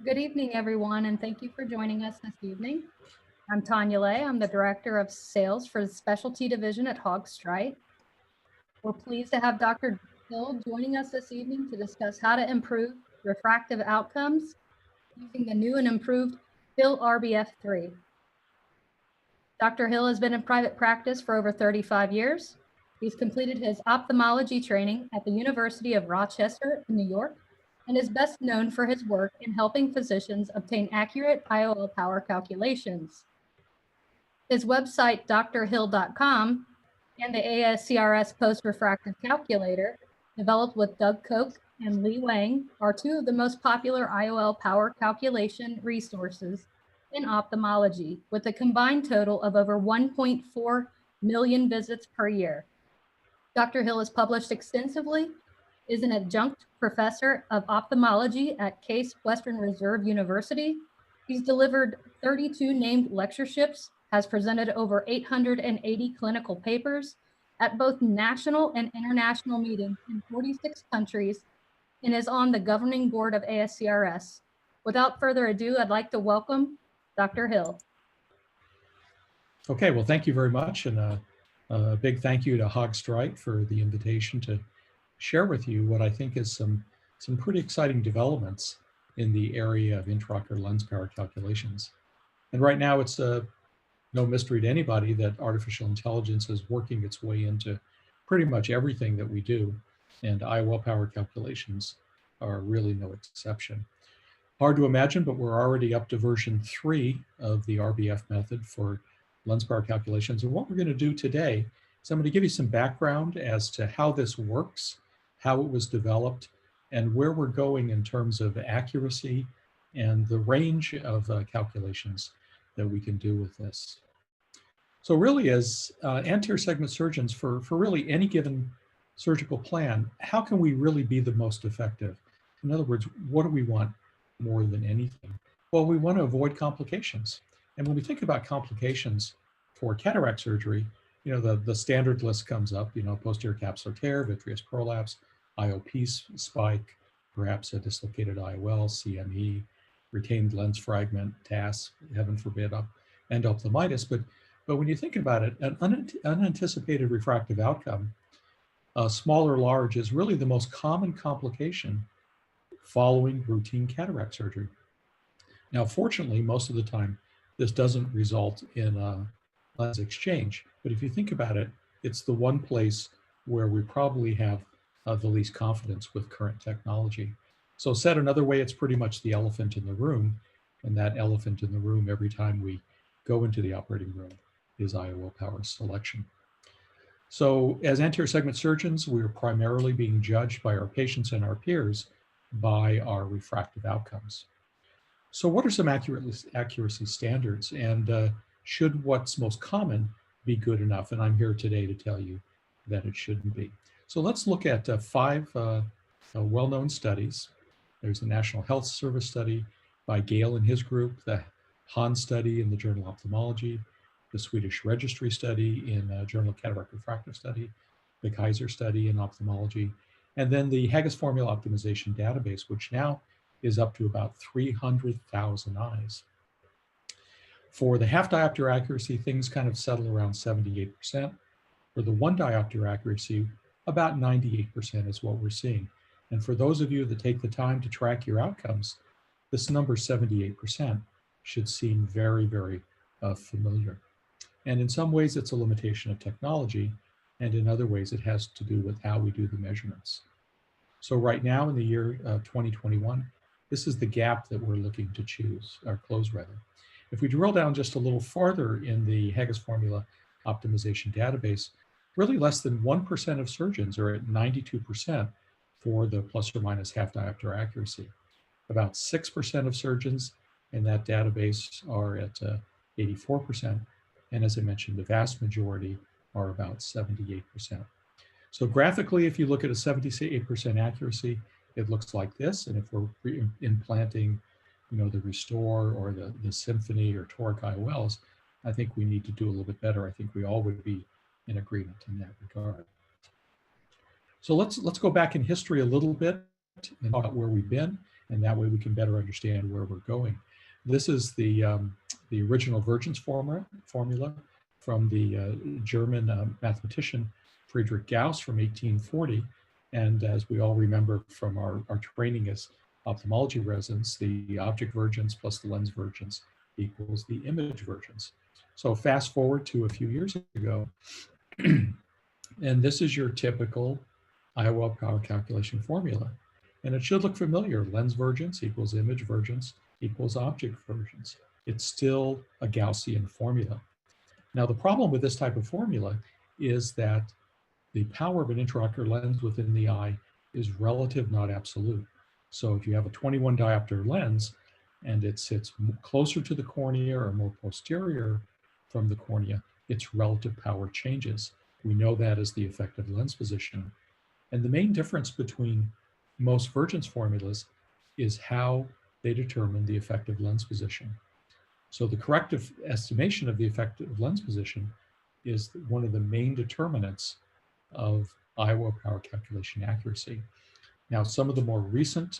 Good evening, everyone, and thank you for joining us this evening. I'm Tanya Lay. I'm the Director of Sales for the Specialty Division at Haag-Streit. We're pleased to have Dr. Hill joining us this evening to discuss how to improve refractive outcomes using the new and improved Hill-RBF 3. Dr. Hill has been in private practice for over 35 years. He's completed his ophthalmology training at the University of Rochester in New York and is best known for his work in helping physicians obtain accurate IOL power calculations. His website, drhill.com, and the ASCRS post-refractive calculator, developed with Doug Koch and Lee Wang, are two of the most popular IOL power calculation resources in ophthalmology, with a combined total of over 1.4 million visits per year. Dr. Hill has published extensively, is an adjunct professor of ophthalmology at Case Western Reserve University. He's delivered 32 named lectureships, has presented over 880 clinical papers at both national and international meetings in 46 countries, and is on the governing board of ASCRS. Without further ado, I'd like to welcome Dr. Hill. Okay, well, thank you very much. And a big thank you to Haag-Streit for the invitation to share with you what I think is some pretty exciting developments in the area of intraocular lens power calculations. And right now it's no mystery to anybody that artificial intelligence is working its way into pretty much everything that we do. And IOL power calculations are really no exception. Hard to imagine, but we're already up to version 3 of the RBF method for lens power calculations. And what we're going to do today is I'm going to give you some background as to how this works, how it was developed, and where we're going in terms of accuracy and the range of calculations that we can do with this. So really, as anterior segment surgeons, for really any given surgical plan, how can we really be the most effective? In other words, what do we want more than anything? Well, we want to avoid complications. And when we think about complications for cataract surgery, you know, the standard list comes up, you know, posterior capsular tear, vitreous prolapse, IOP spike, perhaps a dislocated IOL, CME, retained lens fragment, TAS, heaven forbid, endophthalmitis. But when you think about it, an unanticipated refractive outcome, small or large, is really the most common complication following routine cataract surgery. Now, fortunately, most of the time, this doesn't result in a lens exchange. But if you think about it, it's the one place where we probably have the least confidence with current technology. So said another way, it's pretty much the elephant in the room. And that elephant in the room, every time we go into the operating room, is IOL power selection. So as anterior segment surgeons, we are primarily being judged by our patients and our peers by our refractive outcomes. So what are some accuracy standards, and should what's most common be good enough? And I'm here today to tell you that it shouldn't be. So let's look at 5 well-known studies. There's the National Health Service study by Gale and his group, the Hahn study in the Journal of Ophthalmology, the Swedish Registry study in Journal of Cataract Refractive Study, the Kaiser study in ophthalmology, and then the Haggis Formula Optimization Database, which now is up to about 300,000 eyes. For the half diopter accuracy, things kind of settle around 78%. For the 1 diopter accuracy, about 98% is what we're seeing. And for those of you that take the time to track your outcomes, this number 78% should seem very, very familiar. And in some ways, it's a limitation of technology, and in other ways, it has to do with how we do the measurements. So right now in the year 2021, this is the gap that we're looking to choose, or close rather. If we drill down just a little farther in the Haggis Formula Optimization Database, really less than 1% of surgeons are at 92% for the plus or minus half diopter accuracy. About 6% of surgeons in that database are at 84%. And as I mentioned, the vast majority are about 78%. So graphically, if you look at a 78% accuracy, it looks like this. And if we're implanting, you know, the Restore or the Symphony or Toric IOLs, I think we need to do a little bit better. I think we all would be in agreement in that regard. So let's go back in history a little bit and talk about where we've been and that way we can better understand where we're going. This is the original Vergence formula from the German mathematician Friedrich Gauss from 1840. And as we all remember from our training as ophthalmology residents, the object vergence plus the lens vergence equals the image vergence. So fast forward to a few years ago, and this is your typical IOL power calculation formula. And it should look familiar. Lens vergence equals image vergence equals object vergence. It's still a Gaussian formula. Now, the problem with this type of formula is that the power of an intraocular lens within the eye is relative, not absolute. So if you have a 21 diopter lens and it sits closer to the cornea or more posterior from the cornea, its relative power changes. We know that as the effective lens position. And the main difference between most vergence formulas is how they determine the effective lens position. So the corrective estimation of the effective lens position is one of the main determinants of IOL power calculation accuracy. Now, some of the more recent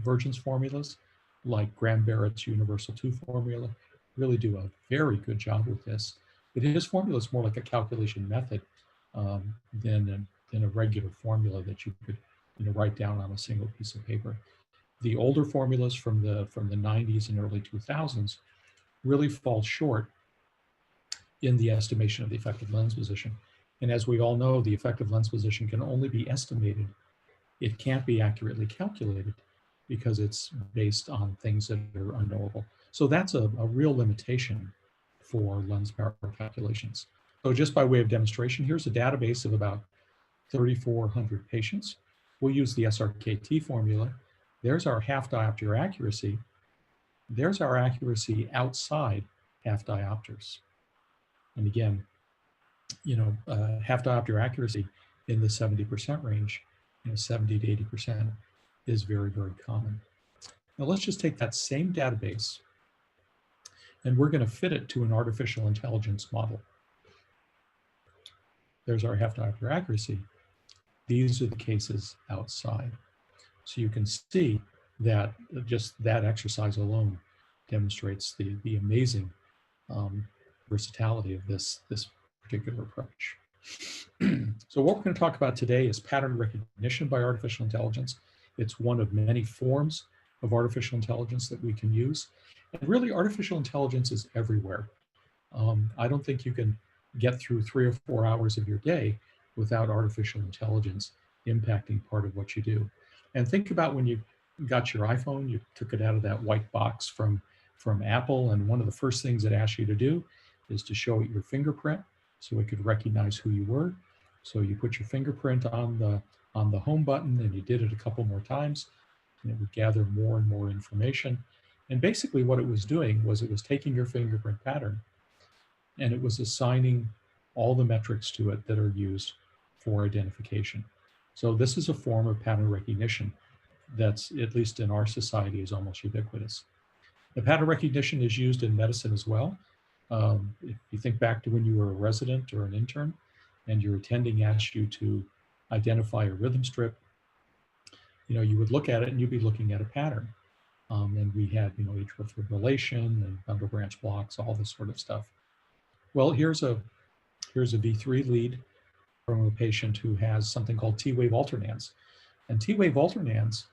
vergence formulas, like Graham-Barrett's Universal 2 formula, really do a very good job with this. But his formula is more like a calculation method than a regular formula that you could write down on a single piece of paper. The older formulas from the 90s and early 2000s really fall short in the estimation of the effective lens position. And as we all know, the effective lens position can only be estimated. It can't be accurately calculated because it's based on things that are unknowable. So that's a real limitation for lens power calculations. So just by way of demonstration, here's a database of about 3,400 patients. We'll use the SRKT formula. There's our half diopter accuracy. There's our accuracy outside half diopters. And again, half diopter accuracy in the 70% range, 70 to 80% is very, very common. Now let's just take that same database and we're going to fit it to an artificial intelligence model. There's our half diopter accuracy. These are the cases outside. So you can see that just that exercise alone demonstrates the amazing versatility of this particular approach. So what we're going to talk about today is pattern recognition by artificial intelligence. It's one of many forms of artificial intelligence that we can use. And really, artificial intelligence is everywhere. I don't think you can get through 3 or 4 hours of your day without artificial intelligence impacting part of what you do. And think about when you got your iPhone, you took it out of that white box from Apple, and one of the first things it asked you to do is to show it your fingerprint so it could recognize who you were. So you put your fingerprint on the home button and you did it a couple more times, and it would gather more and more information. And basically what it was doing was it was taking your fingerprint pattern and it was assigning all the metrics to it that are used for identification. So this is a form of pattern recognition that's, at least in our society, is almost ubiquitous. The pattern recognition is used in medicine as well. If you think back to when you were a resident or an intern and your attending asked you to identify a rhythm strip, you would look at it and you'd be looking at a pattern. And we had, atrial fibrillation and bundle branch blocks, all this sort of stuff. Well, here's a V3 lead from a patient who has something called T-wave alternans. And T-wave alternans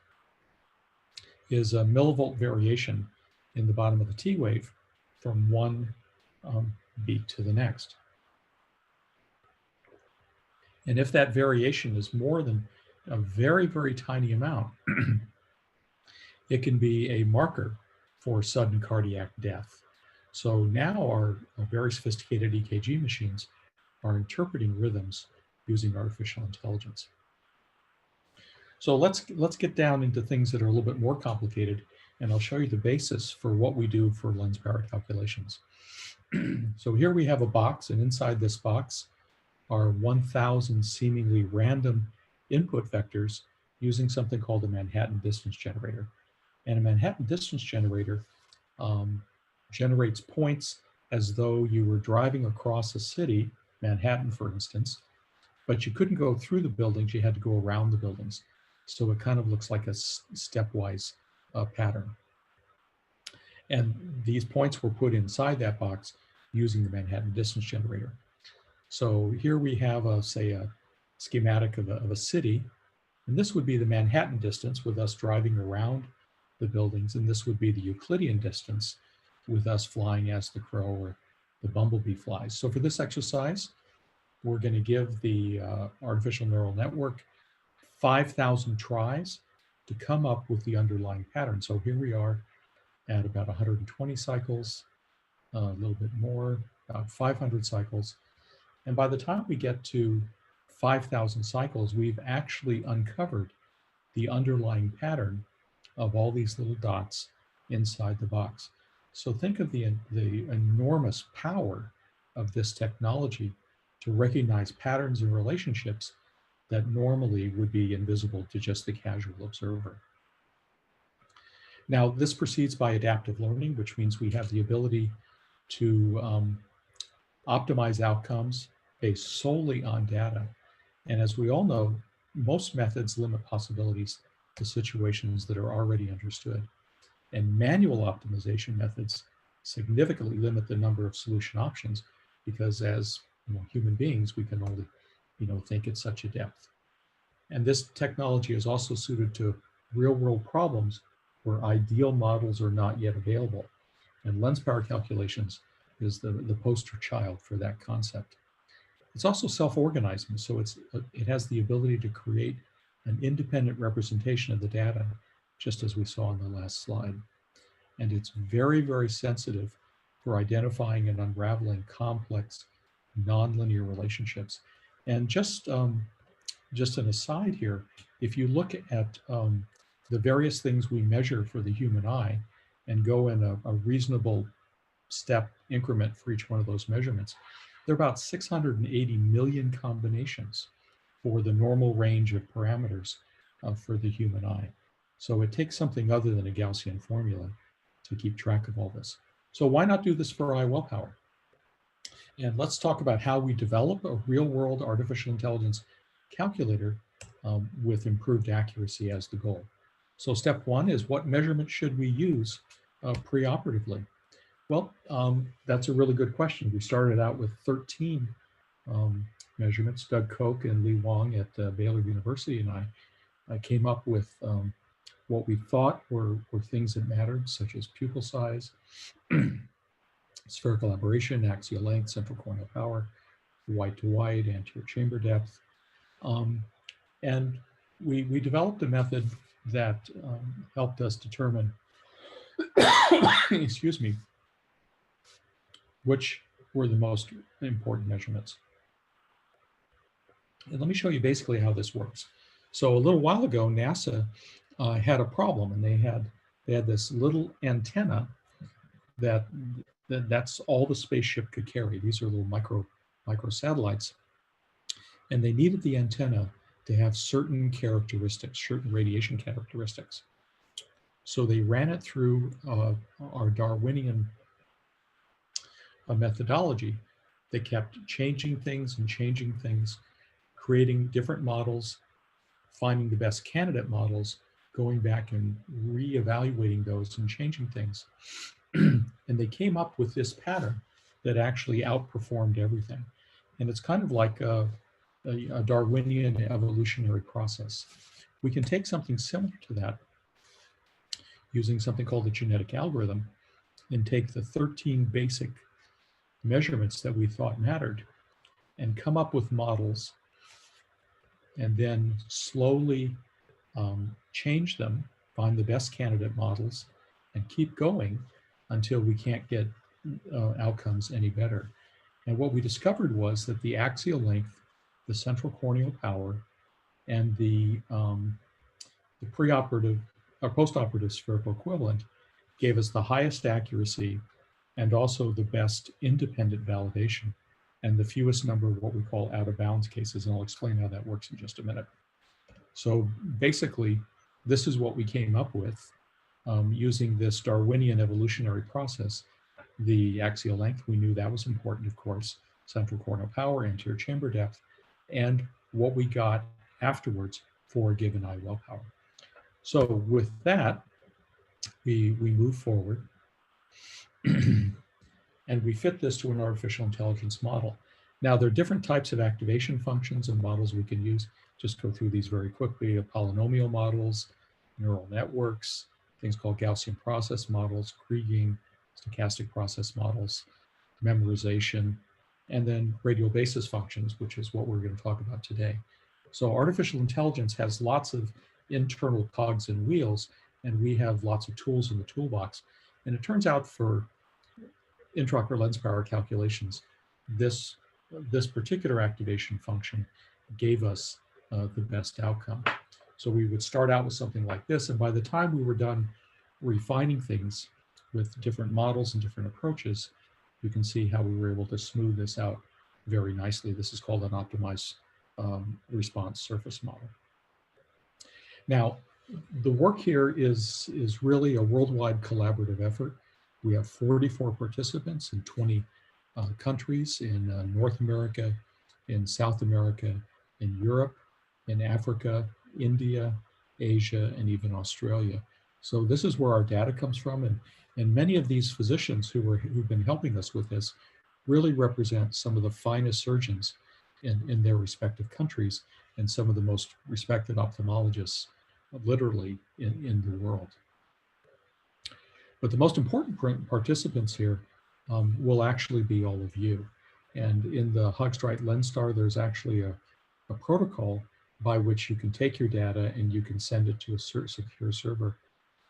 is a millivolt variation in the bottom of the T-wave from one beat to the next. And if that variation is more than a very, very tiny amount, it can be a marker for sudden cardiac death. So now our very sophisticated EKG machines are interpreting rhythms using artificial intelligence. So let's get down into things that are a little bit more complicated, and I'll show you the basis for what we do for lens power calculations. So here we have a box, and inside this box are 1,000 seemingly random input vectors using something called a Manhattan distance generator. And a Manhattan distance generator generates points as though you were driving across a city, Manhattan, for instance, but you couldn't go through the buildings, you had to go around the buildings. So it kind of looks like a stepwise pattern. And these points were put inside that box using the Manhattan distance generator. So here we have, say, a schematic of a city, and this would be the Manhattan distance with us driving around the buildings, and this would be the Euclidean distance with us flying as the crow or the bumblebee flies. So for this exercise, we're going to give the artificial neural network 5,000 tries to come up with the underlying pattern. So here we are at about 120 cycles, a little bit more, about 500 cycles. And by the time we get to 5,000 cycles, we've actually uncovered the underlying pattern of all these little dots inside the box. So think of the enormous power of this technology to recognize patterns and relationships that normally would be invisible to just the casual observer. Now, this proceeds by adaptive learning, which means we have the ability to optimize outcomes based solely on data. And as we all know, most methods limit possibilities to situations that are already understood. And manual optimization methods significantly limit the number of solution options because as human beings, we can only think at such a depth. And this technology is also suited to real-world problems where ideal models are not yet available. And lens power calculations is the poster child for that concept. It's also self-organizing, so it has the ability to create an independent representation of the data, just as we saw in the last slide. And it's very, very sensitive for identifying and unraveling complex nonlinear relationships. And just an aside here, if you look at the various things we measure for the human eye and go in a reasonable step increment for each one of those measurements, there are about 680 million combinations for the normal range of parameters for the human eye. So it takes something other than a Gaussian formula to keep track of all this. So why not do this for IOL power? And let's talk about how we develop a real-world artificial intelligence calculator with improved accuracy as the goal. So step one is, what measurement should we use preoperatively? Well, that's a really good question. We started out with 13 measurements. Doug Koch and Lee Wong at Baylor University and I came up with what we thought were things that mattered, such as pupil size, spherical aberration, axial length, central corneal power, white to white, anterior chamber depth. And we developed a method that helped us determine, excuse me, which were the most important measurements. And let me show you basically how this works. So a little while ago, NASA had a problem, and they had this little antenna that's all the spaceship could carry. These are little micro satellites, and they needed the antenna to have certain characteristics, certain radiation characteristics. So they ran it through our Darwinian methodology. They kept changing things and changing things, creating different models, finding the best candidate models, going back and reevaluating those and changing things. And they came up with this pattern that actually outperformed everything. And it's kind of like a Darwinian evolutionary process. We can take something similar to that using something called the genetic algorithm and take the 13 basic measurements that we thought mattered and come up with models and then slowly change them, find the best candidate models, and keep going until we can't get outcomes any better. And what we discovered was that the axial length, the central corneal power, and the preoperative or postoperative spherical equivalent gave us the highest accuracy and also the best independent validation and the fewest number of what we call out of bounds cases. And I'll explain how that works in just a minute. So basically, this is what we came up with using this Darwinian evolutionary process. The axial length, we knew that was important, of course, central corneal power, anterior chamber depth, and what we got afterwards for a given IOL power. So with that, we move forward and we fit this to an artificial intelligence model. Now, there are different types of activation functions and models we can use. Just go through these very quickly. Polynomial models, neural networks, things called Gaussian process models, Kriging, stochastic process models, memorization, and then radial basis functions, which is what we're going to talk about today. So artificial intelligence has lots of internal cogs and wheels, and we have lots of tools in the toolbox. And it turns out for intraocular lens power calculations, this particular activation function gave us the best outcome. So we would start out with something like this, and by the time we were done refining things with different models and different approaches, you can see how we were able to smooth this out very nicely. This is called an optimized response surface model. Now, the work here is really a worldwide collaborative effort. We have 44 participants in 20 countries in North America, in South America, in Europe, in Africa, India, Asia, and even Australia. So this is where our data comes from. And many of these physicians who've been helping us with this really represent some of the finest surgeons in their respective countries and some of the most respected ophthalmologists literally in the world. But the most important participants here will actually be all of you. And in the Haag-Streit Lenstar, there's actually a protocol by which you can take your data and you can send it to a secure server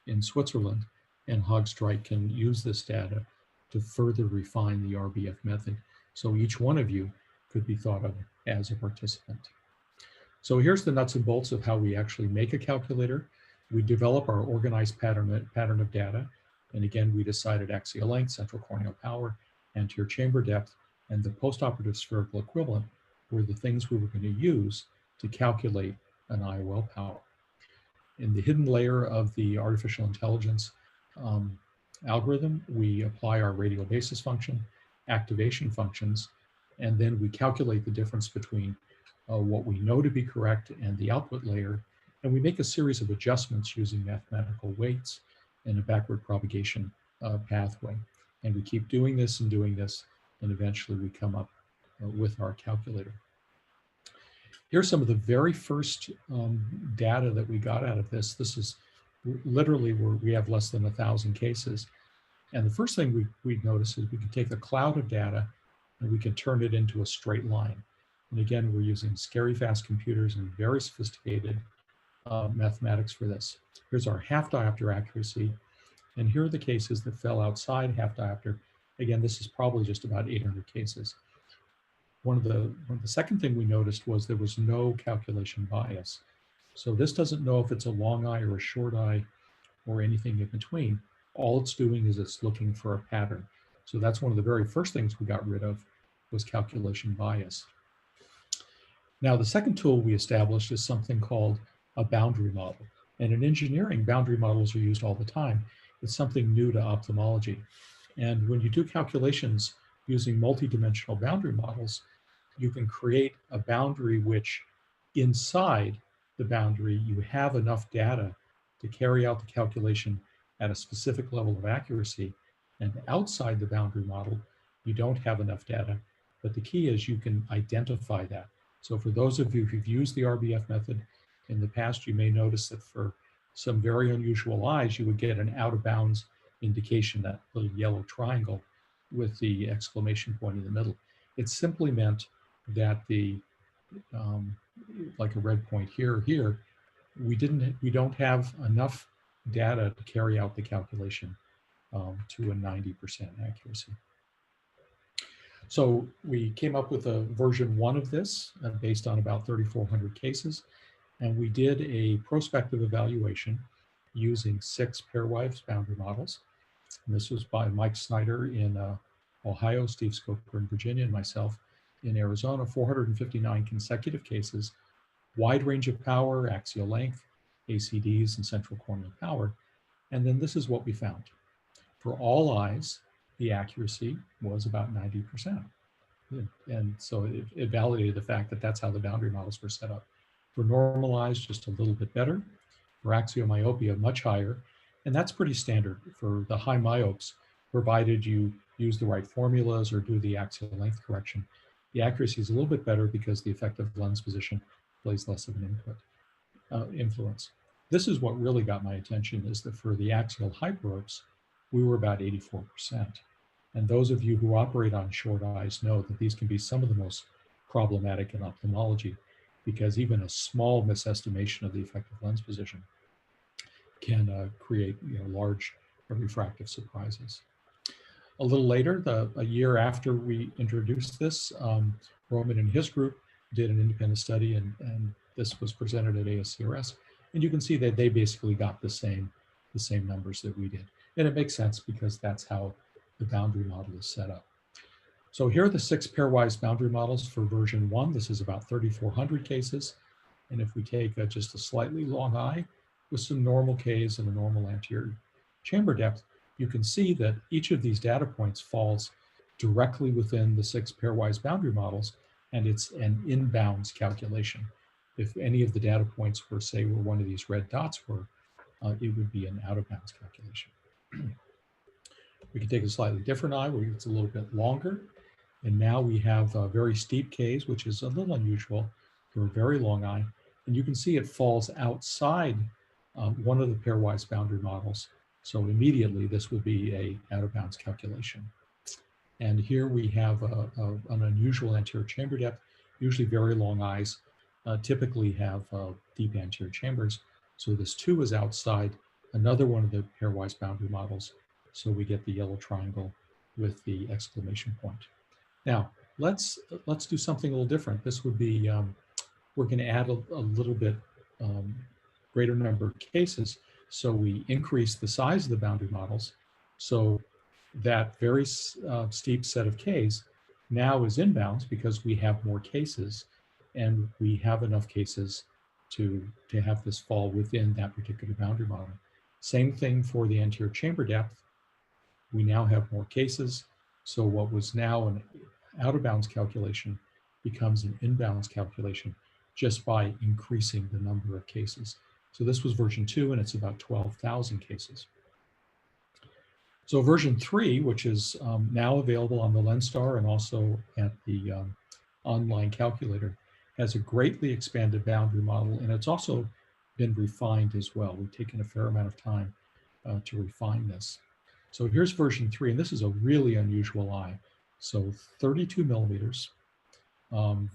in Switzerland, and Haag-Streit can use this data to further refine the RBF method. So each one of you could be thought of as a participant. So here's the nuts and bolts of how we actually make a calculator. We develop our organized pattern of data. And again, we decided axial length, central corneal power, anterior chamber depth, and the postoperative spherical equivalent were the things we were going to use to calculate an IOL power. In the hidden layer of the artificial intelligence algorithm, we apply our radial basis function, activation functions, and then we calculate the difference between what we know to be correct and the output layer, and we make a series of adjustments using mathematical weights and a backward propagation pathway. And we keep doing this, and eventually we come up with our calculator. Here's some of the very first data that we got out of this. This is literally where we have less than 1,000 cases. And the first thing we notice is we can take a cloud of data and we can turn it into a straight line. And again, we're using scary fast computers and very sophisticated mathematics for this. Here's our half diopter accuracy. And here are the cases that fell outside half diopter. Again, this is probably just about 800 cases. The second thing we noticed was there was no calculation bias. So this doesn't know if it's a long eye or a short eye or anything in between. All it's doing is it's looking for a pattern. So that's one of the very first things we got rid of was calculation bias. Now, the second tool we established is something called a boundary model. And in engineering, boundary models are used all the time. It's something new to ophthalmology. And when you do calculations using multidimensional boundary models, you can create a boundary which inside the boundary, you have enough data to carry out the calculation at a specific level of accuracy. And outside the boundary model, you don't have enough data. But the key is you can identify that. So for those of you who've used the RBF method in the past, you may notice that for some very unusual eyes, you would get an out of bounds indication, that little yellow triangle with the exclamation point in the middle. It simply meant that the, like a red point here, we don't have enough data to carry out the calculation to a 90% accuracy. So we came up with a version 1 of this based on about 3,400 cases. And we did a prospective evaluation using 6 pairwise boundary models. And this was by Mike Snyder in Ohio, Steve Scoper in Virginia, and myself in Arizona. 459 consecutive cases, wide range of power, axial length, ACDs, and central corneal power. And then this is what we found. For all eyes, the accuracy was about 90%. And so it validated the fact that that's how the boundary models were set up. For normal eyes, just a little bit better. For axial myopia, much higher. And that's pretty standard for the high myopes, provided you use the right formulas or do the axial length correction. The accuracy is a little bit better because the effective lens position plays less of an influence. This is what really got my attention, is that for the axial hyperopes, we were about 84%. And those of you who operate on short eyes know that these can be some of the most problematic in ophthalmology, because even a small misestimation of the effective lens position can create large refractive surprises. A little later, a year after we introduced this, Roman and his group did an independent study, and this was presented at ASCRS. And you can see that they basically got the same numbers that we did. And it makes sense because that's how the boundary model is set up. So here are the 6 pairwise boundary models for version 1. This is about 3,400 cases. And if we take just a slightly long eye with some normal Ks and a normal anterior chamber depth, you can see that each of these data points falls directly within the 6 pairwise boundary models, and it's an inbounds calculation. If any of the data points were, say, where one of these red dots were, it would be an out of bounds calculation. We can take a slightly different eye where it's a little bit longer, and now we have very steep Ks, which is a little unusual for a very long eye. And you can see it falls outside one of the pairwise boundary models. So immediately this would be a out of bounds calculation. And here we have an unusual anterior chamber depth. Usually very long eyes typically have deep anterior chambers. So this 2 is outside another one of the pairwise boundary models. So we get the yellow triangle with the exclamation point. Now, let's do something a little different. This would be, we're going to add a little bit greater number of cases. So we increase the size of the boundary models. So that very steep set of Ks now is inbounds because we have more cases, and we have enough cases to have this fall within that particular boundary model. Same thing for the anterior chamber depth. We now have more cases. So what was now an out of bounds calculation becomes an inbounds calculation just by increasing the number of cases. So this was version 2, and it's about 12,000 cases. So version 3, which is now available on the Lenstar and also at the online calculator, has a greatly expanded boundary model, and it's also been refined as well. We've taken a fair amount of time to refine this. So here's version 3, and this is a really unusual eye. So 32 millimeters,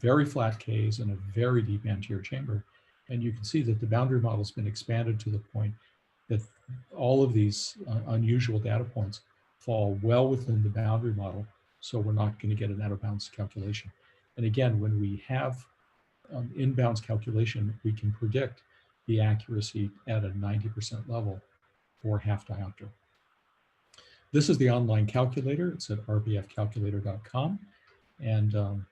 very flat Ks, and a very deep anterior chamber. And you can see that the boundary model has been expanded to the point that all of these unusual data points fall well within the boundary model. So we're not going to get an out of bounds calculation. And again, when we have inbounds calculation, we can predict the accuracy at a 90% level for half diopter. This is the online calculator. It's at rbfcalculator.com. And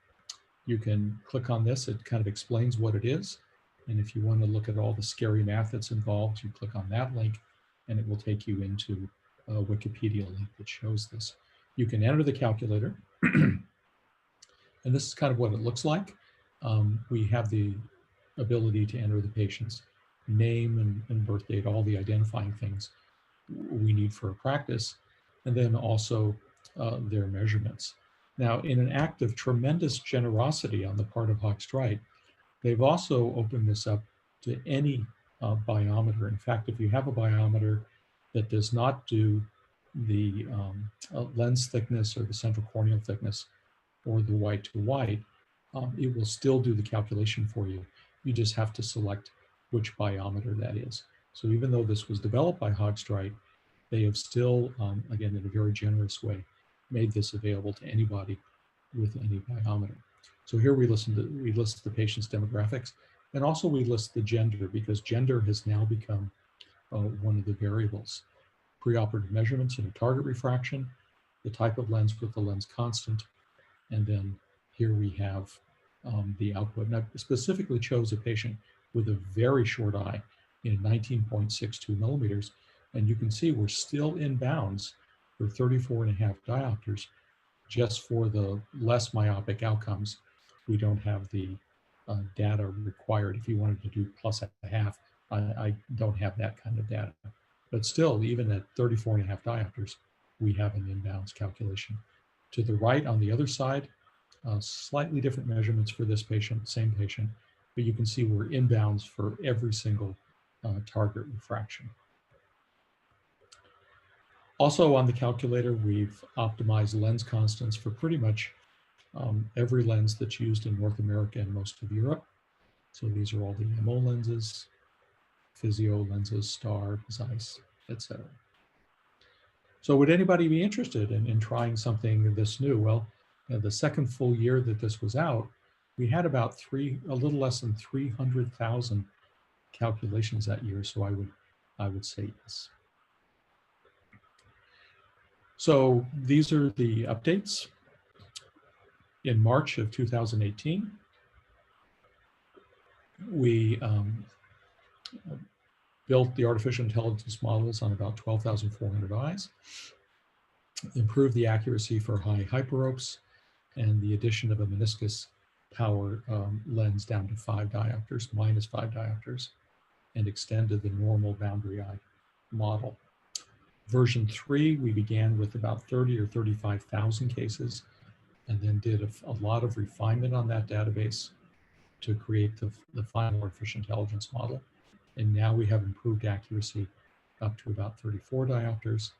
you can click on this. It kind of explains what it is. And if you want to look at all the scary math that's involved, you click on that link, and it will take you into a Wikipedia link that shows this. You can enter the calculator. And this is kind of what it looks like. We have the ability to enter the patient's name and birth date, all the identifying things we need for a practice, and then also their measurements. Now, in an act of tremendous generosity on the part of Haag-Streit, they've also opened this up to any biometer. In fact, if you have a biometer that does not do the lens thickness or the central corneal thickness or the white to white, it will still do the calculation for you. You just have to select which biometer that is. So even though this was developed by Haag-Streit, they have still, again, in a very generous way, made this available to anybody with any biometer. So here we list the patient's demographics, and also we list the gender, because gender has now become one of the variables. Preoperative measurements and a target refraction, the type of lens with the lens constant, and then here we have the output. And I specifically chose a patient with a very short eye in 19.62 millimeters, and you can see we're still in bounds for 34.5 diopters. Just for the less myopic outcomes, we don't have the data required. If you wanted to do plus a half, I don't have that kind of data. But still, even at 34.5 diopters, we have an inbounds calculation. To the right on the other side, slightly different measurements for this patient, same patient, but you can see we're inbounds for every single target refraction. Also on the calculator, we've optimized lens constants for pretty much every lens that's used in North America and most of Europe. So these are all the MO lenses, Physio lenses, Star, Zeiss, etc. So would anybody be interested in trying something this new? Well, the second full year that this was out, we had about a little less than 300,000 calculations that year. So I would say yes. So these are the updates. In March of 2018, we built the artificial intelligence models on about 12,400 eyes, improved the accuracy for high hyperopes, and the addition of a meniscus power lens down to 5 diopters, minus 5 diopters, and extended the normal boundary eye model. Version 3, we began with about 30 or 35,000 cases, and then did a lot of refinement on that database to create the final artificial intelligence model. And now we have improved accuracy up to about 34 diopters.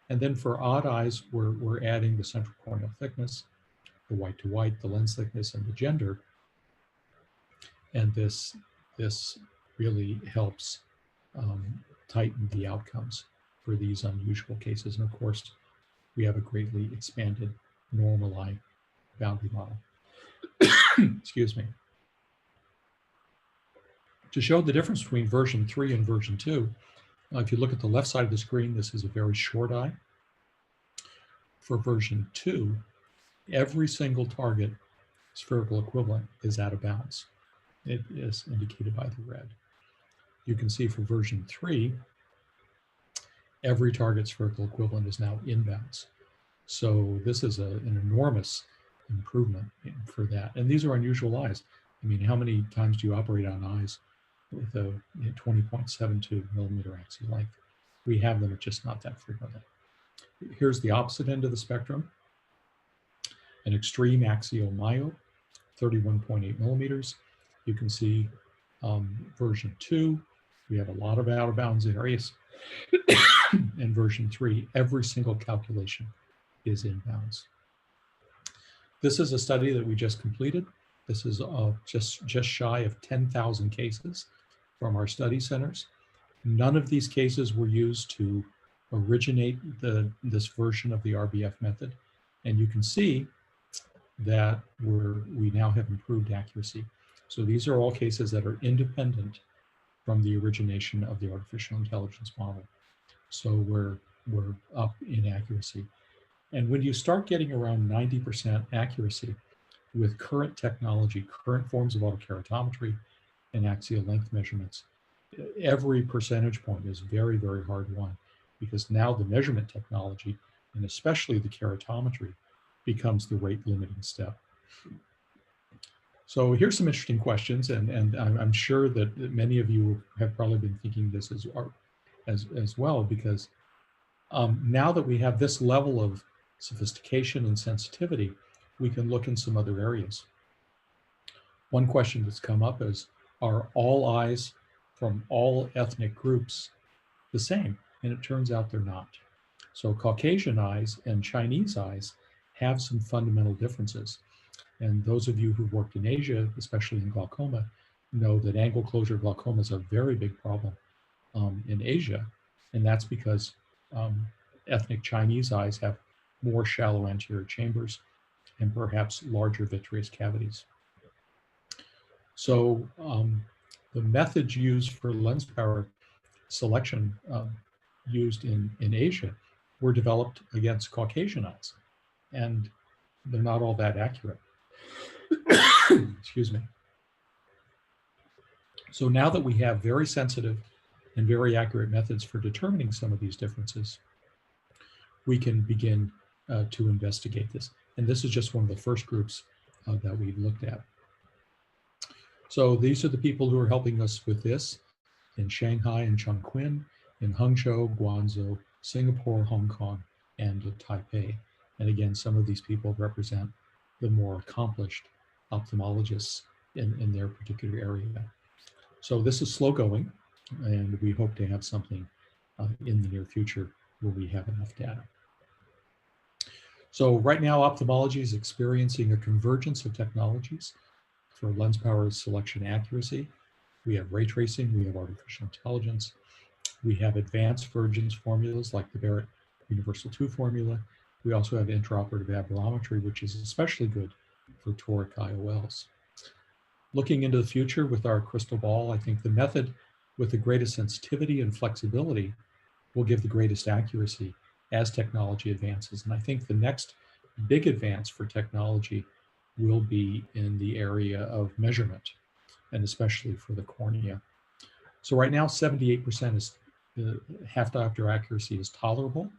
And then for odd eyes, we're adding the central corneal thickness, the white to white, the lens thickness, and the gender. And this really helps tighten the outcomes for these unusual cases. And of course, we have a greatly expanded normal eye boundary model. Excuse me. To show the difference between version 3 and version 2, if you look at the left side of the screen, this is a very short eye. For version 2, every single target spherical equivalent is out of bounds. It is indicated by the red. You can see for version 3, every target spherical equivalent is now inbounds. So this is an enormous improvement for that. And these are unusual eyes. I mean, how many times do you operate on eyes with a 20.72 millimeter axial length? We have them, just not that frequently. Here's the opposite end of the spectrum. An extreme axial myope, 31.8 millimeters. You can see version 2, we have a lot of out of bounds areas. And version 3, every single calculation is inbounds. This is a study that we just completed. This is just shy of 10,000 cases from our study centers. None of these cases were used to originate this version of the RBF method. And you can see that we now have improved accuracy. So these are all cases that are independent from the origination of the artificial intelligence model. So we're up in accuracy. And when you start getting around 90% accuracy with current technology, current forms of autokeratometry and axial length measurements, every percentage point is very, very hard won, because now the measurement technology, and especially the keratometry, becomes the rate limiting step. So here's some interesting questions, and I'm sure that many of you have probably been thinking this as well, because now that we have this level of sophistication and sensitivity, we can look in some other areas. One question that's come up is, are all eyes from all ethnic groups the same? And it turns out they're not. So Caucasian eyes and Chinese eyes have some fundamental differences. And those of you who've worked in Asia, especially in glaucoma, know that angle closure glaucoma is a very big problem in Asia. And that's because ethnic Chinese eyes have more shallow anterior chambers and perhaps larger vitreous cavities. So the methods used for lens power selection used in Asia were developed against Caucasian eyes, and they're not all that accurate. Excuse me. So now that we have very sensitive and very accurate methods for determining some of these differences, we can begin to investigate this. And this is just one of the first groups that we looked at. So these are the people who are helping us with this in Shanghai and Chongqing. in Hangzhou, Guangzhou, Singapore, Hong Kong, and Taipei. And again, some of these people represent the more accomplished ophthalmologists in their particular area. So this is slow going, and we hope to have something in the near future where we have enough data. So right now, ophthalmology is experiencing a convergence of technologies for lens power selection accuracy. We have ray tracing, we have artificial intelligence, we have advanced versions formulas like the Barrett Universal 2 formula. We also have intraoperative aberrometry, which is especially good for toric IOLs. Looking into the future with our crystal ball, I think the method with the greatest sensitivity and flexibility will give the greatest accuracy as technology advances. And I think the next big advance for technology will be in the area of measurement, and especially for the cornea. So right now, 78% is half diopter accuracy is tolerable.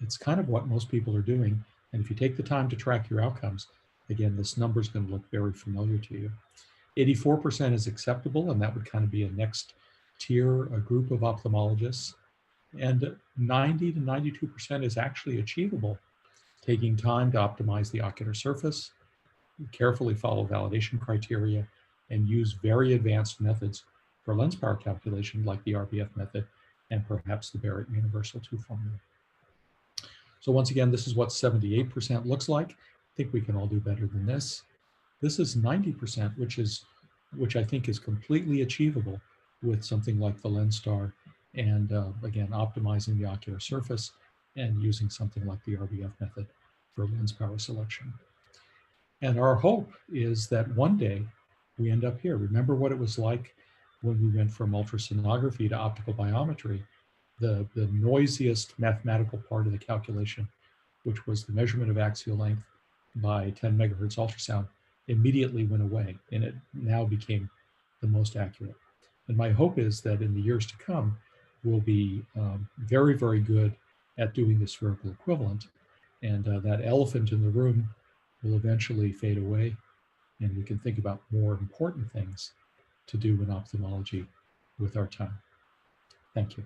It's kind of what most people are doing. And if you take the time to track your outcomes, again, this number is going to look very familiar to you. 84% is acceptable, and that would kind of be a next tier, a group of ophthalmologists. And 90 to 92% is actually achievable, taking time to optimize the ocular surface, carefully follow validation criteria, and use very advanced methods for lens power calculation like the RBF method and perhaps the Barrett Universal 2 formula. So once again, this is what 78% looks like. I think we can all do better than this. This is 90%, which I think is completely achievable with something like the Lenstar, and again, optimizing the ocular surface and using something like the RBF method for lens power selection. And our hope is that one day we end up here. Remember what it was like when we went from ultrasonography to optical biometry. The noisiest mathematical part of the calculation, which was the measurement of axial length by 10 megahertz ultrasound, immediately went away, and it now became the most accurate. And my hope is that in the years to come, we'll be very, very good at doing the spherical equivalent, and that elephant in the room will eventually fade away, and we can think about more important things to do in ophthalmology with our time. Thank you.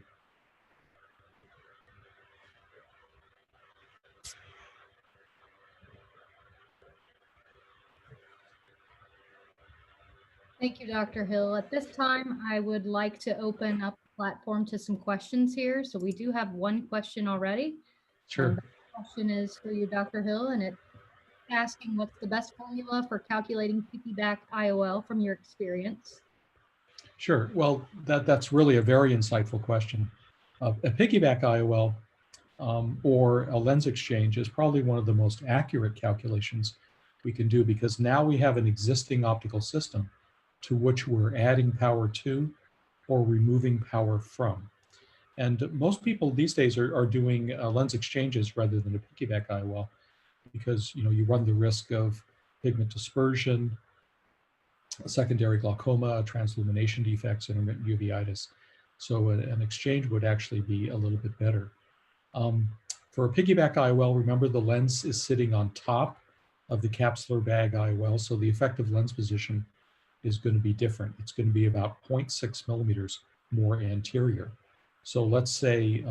Thank you, Dr. Hill. At this time, I would like to open up the platform to some questions here. So we do have one question already. Sure. The question is for you, Dr. Hill, and it's asking what's the best formula for calculating piggyback IOL from your experience? Sure. Well, that's really a very insightful question. A piggyback IOL or a lens exchange is probably one of the most accurate calculations we can do, because now we have an existing optical system to which we're adding power to or removing power from. And most people these days are doing lens exchanges rather than a piggyback IOL, because you run the risk of pigment dispersion, secondary glaucoma, transillumination defects, intermittent uveitis. So an exchange would actually be a little bit better. For a piggyback IOL, remember the lens is sitting on top of the capsular bag IOL, so the effective lens position is going to be different. It's going to be about 0.6 millimeters more anterior. So let's say,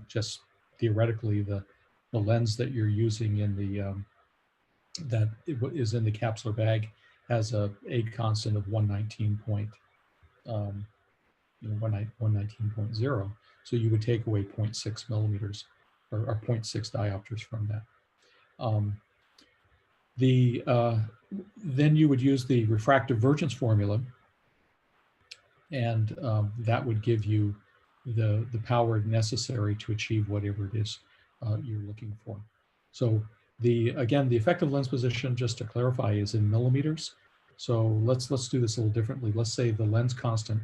just theoretically, the lens that you're using in the that is in the capsular bag has a constant of 119.0. So you would take away 0.6 millimeters or 0.6 diopters from that. Then you would use the refractive divergence formula, and that would give you the power necessary to achieve whatever it is you're looking for. So again, the effective lens position, just to clarify, is in millimeters. So let's do this a little differently. Let's say the lens constant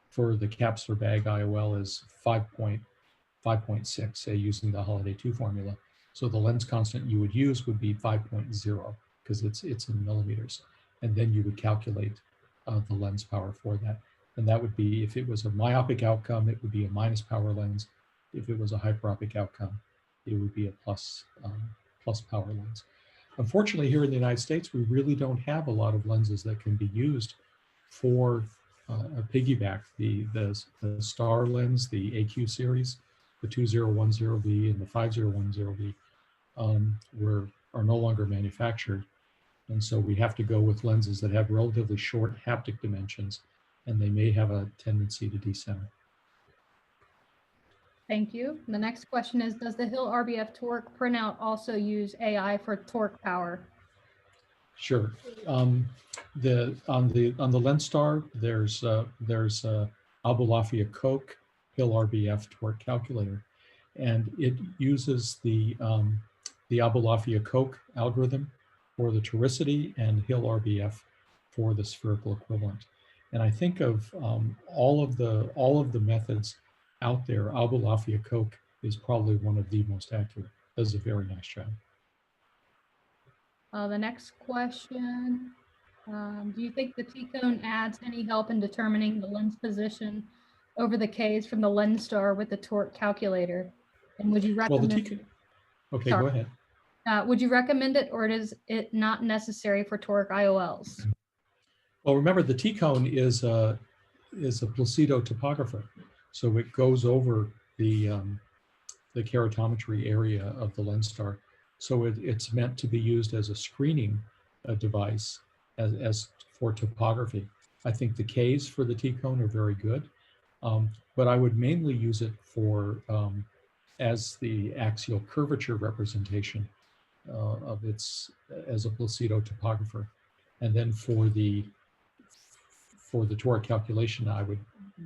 for the capsular bag IOL is 5.6, say using the Holiday 2 formula. So the lens constant you would use would be 5.0 because it's in millimeters. And then you would calculate the lens power for that. And that would be, if it was a myopic outcome, it would be a minus power lens. If it was a hyperopic outcome, it would be a plus power lens. Unfortunately, here in the United States, we really don't have a lot of lenses that can be used for piggyback. The Star lens, the AQ series, the 2010V and the 5010V are no longer manufactured. And so we have to go with lenses that have relatively short haptic dimensions, and they may have a tendency to decenter. Thank you. The next question is, does the Hill-RBF torque printout also use AI for torque power? Sure. On the Lenstar, there's Abulafia Koch Hill-RBF torque calculator, and it uses the Abulafia Koch algorithm for the toricity and Hill-RBF for the spherical equivalent. And I think of all of the methods out there, Abulafia Koch is probably one of the most accurate. Does a very nice job. The next question, do you think the T-cone adds any help in determining the lens position over the Ks from the Lenstar with the torque calculator? And would you recommend? Well, okay, go ahead. Would you recommend it, or is it not necessary for torque IOLs? Well, remember the T-cone is a placido topographer, so it goes over the keratometry area of the Lenstar. So it's meant to be used as a screening device as for topography. I think the Ks for the T-cone are very good, but I would mainly use it for as the axial curvature representation of its as a placido topographer. And then for the torque calculation, I would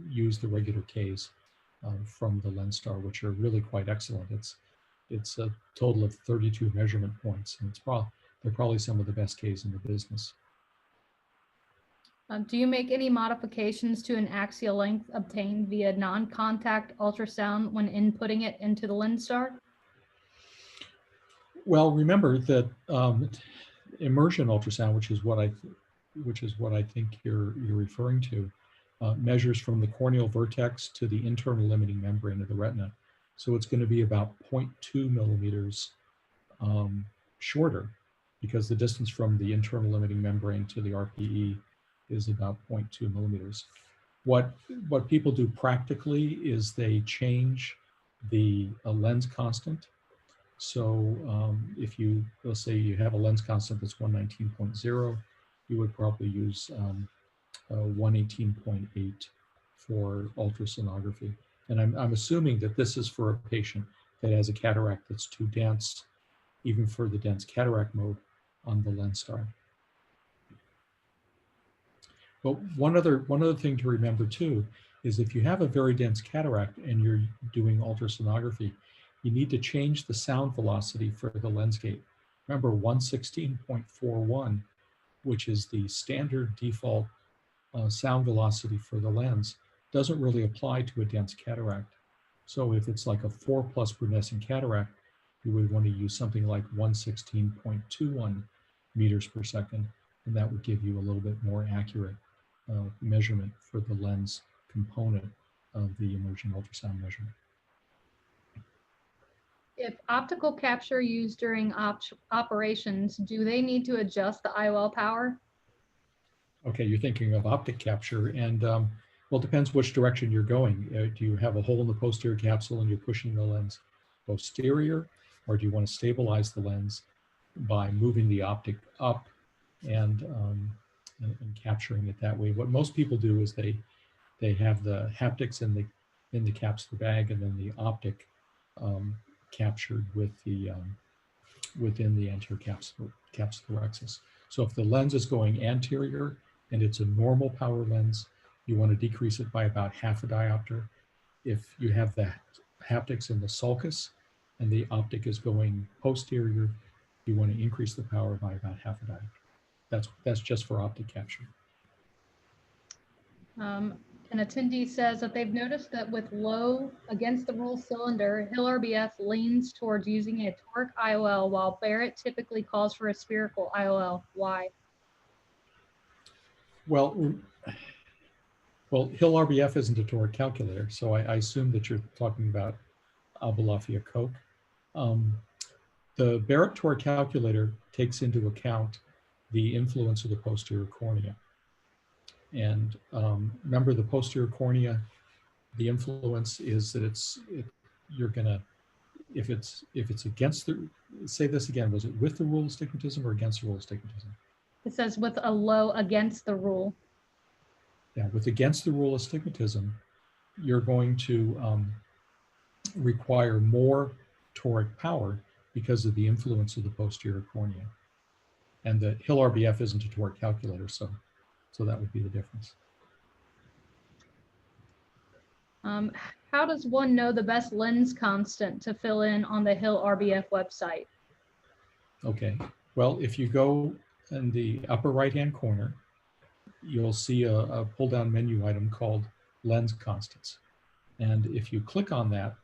use the regular Ks from the Lenstar, which are really quite excellent. It's a total of 32 measurement points, and they're probably some of the best Ks in the business. Do you make any modifications to an axial length obtained via non-contact ultrasound when inputting it into the Lenstar? Well, remember that immersion ultrasound, which is what I think you're referring to, measures from the corneal vertex to the internal limiting membrane of the retina. So it's going to be about 0.2 millimeters shorter, because the distance from the internal limiting membrane to the RPE is about 0.2 millimeters. What people do practically is they change the lens constant. So if let's say you have a lens constant that's 119.0, you would probably use 118.8 for ultrasonography. And I'm assuming that this is for a patient that has a cataract that's too dense, even for the dense cataract mode on the Lenstar. But one other thing to remember too is if you have a very dense cataract and you're doing ultrasonography, you need to change the sound velocity for the lens gate. Remember 116.41, which is the standard default sound velocity for the lens, doesn't really apply to a dense cataract. So if it's like a 4+ brunescent cataract, you would want to use something like 116.21 meters per second, and that would give you a little bit more accurate measurement for the lens component of the immersion ultrasound measurement. If optical capture used during operations, do they need to adjust the IOL power? Okay, you're thinking of optic capture, and well, it depends which direction you're going. Do you have a hole in the posterior capsule and you're pushing the lens posterior, or do you want to stabilize the lens by moving the optic up and capturing it that way? What most people do is they have the haptics in the capsular bag, and then the optic captured with the within the anterior capsulorhexis. So if the lens is going anterior and it's a normal power lens, you want to decrease it by about half a diopter. If you have the haptics in the sulcus and the optic is going posterior, you want to increase the power by about half a diopter. That's just for optic capture. An attendee says that they've noticed that with low against the rule cylinder, Hill-RBF leans towards using a torque IOL while Barrett typically calls for a spherical IOL. Why? Well, Hill-RBF isn't a torque calculator, so I assume that you're talking about Abulafia Koch. The Barrett torque calculator takes into account the influence of the posterior cornea. And remember, the posterior cornea, the influence is that you're gonna, if it's against the, say this again, was it with the rule of astigmatism or against the rule of astigmatism? It says with a low against the rule. Yeah, with against the rule of astigmatism, you're going to require more toric power because of the influence of the posterior cornea. And the Hill-RBF isn't a toric calculator, so that would be the difference. How does one know the best lens constant to fill in on the Hill-RBF website? Okay, well, if you go in the upper right-hand corner, you'll see a pull-down menu item called Lens Constants. And if you click on that,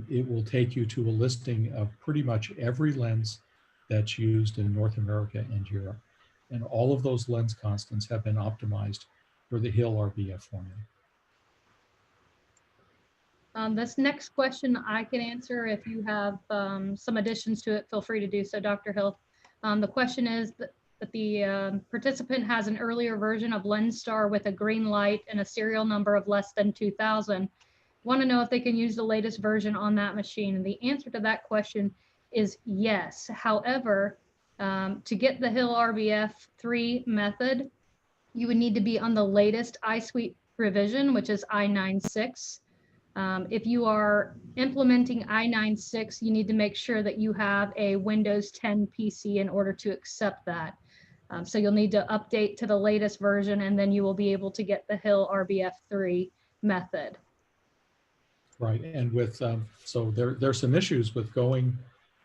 it will take you to a listing of pretty much every lens that's used in North America and Europe. And all of those lens constants have been optimized for the Hill-RBF formula. This next question I can answer. If you have some additions to it, feel free to do so, Dr. Hill. The question is that the participant has an earlier version of Lenstar with a green light and a serial number of less than 2000. Want to know if they can use the latest version on that machine. And the answer to that question is yes. However, to get the Hill-RBF 3 method, you would need to be on the latest iSuite revision, which is I96. If you are implementing I96, you need to make sure that you have a Windows 10 PC in order to accept that. So you'll need to update to the latest version, and then you will be able to get the Hill-RBF 3 method. Right, and with so there's some issues with going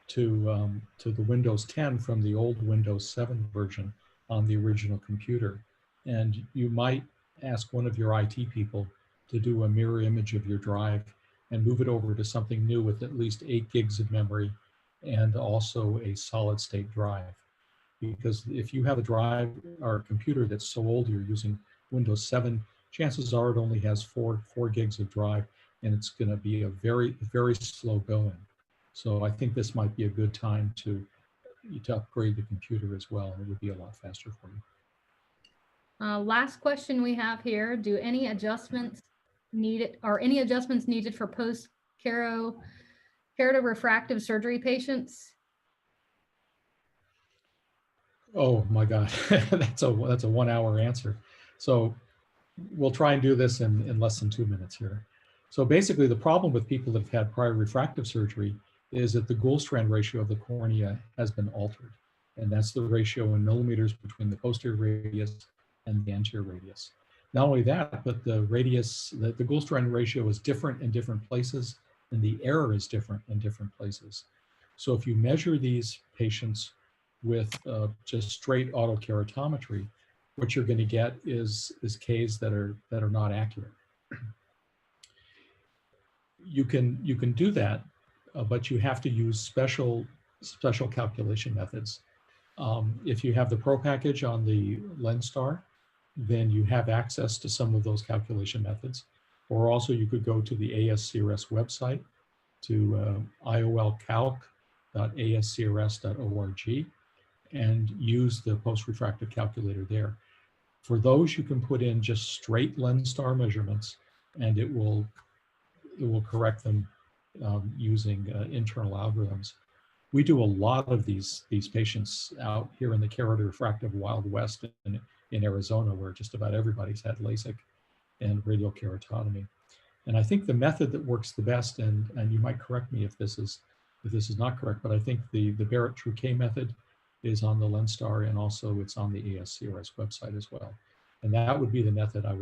to the Windows 10 from the old Windows 7 version on the original computer, and you might ask one of your IT people to do a mirror image of your drive and move it over to something new with at least 8 gigs of memory and also a solid state drive. Because if you have a drive or a computer that's so old you're using Windows 7, chances are it only has 4 gigs of drive, and it's going to be a very slow going. So I think this might be a good time to upgrade the computer as well. It would be a lot faster for you. Last question we have here: do any adjustments needed, or any adjustments needed for post-kerato refractive surgery patients? Oh my God, that's a 1 hour answer. So we'll try and do this in less than 2 minutes here. So basically, the problem with people that have had prior refractive surgery is that the Gould-Strand ratio of the cornea has been altered. And that's the ratio in millimeters between the posterior radius and the anterior radius. Not only that, but the radius, the Gould-Strand ratio is different in different places, and the error is different in different places. So if you measure these patients with just straight autokeratometry, what you're going to get is Ks that are not accurate. You can do that, but you have to use special calculation methods. If you have the Pro package on the Lenstar, then you have access to some of those calculation methods. Or also you could go to the ASCRS website to iolcalc.ascrs.org and use the post-refractive calculator there. For those, you can put in just straight Lenstar measurements, and it will correct them using internal algorithms. We do a lot of these patients out here in the keratorefractive Wild West in Arizona, where just about everybody's had LASIK and radial keratotomy. And I think the method that works the best, and you might correct me if this is not correct, but I think the Barrett-Truquet method is on the Lenstar, and also it's on the ASCRS website as well. And that would be the method I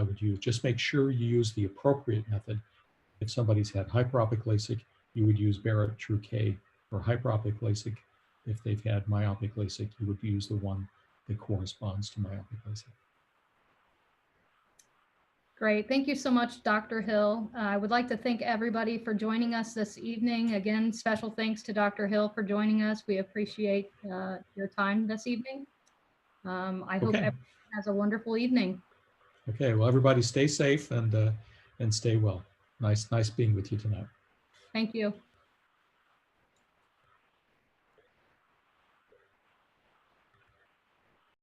would use. Just make sure you use the appropriate method. If somebody's had hyperopic LASIK, you would use Barrett-Truquet for hyperopic LASIK. If they've had myopic LASIK, you would use the one that corresponds to myopic LASIK. Great. Thank you so much, Dr. Hill. I would like to thank everybody for joining us this evening. Again, special thanks to Dr. Hill for joining us. We appreciate your time this evening. I hope everyone has a wonderful evening. Okay, well, everybody stay safe and stay well. Nice being with you tonight. Thank you.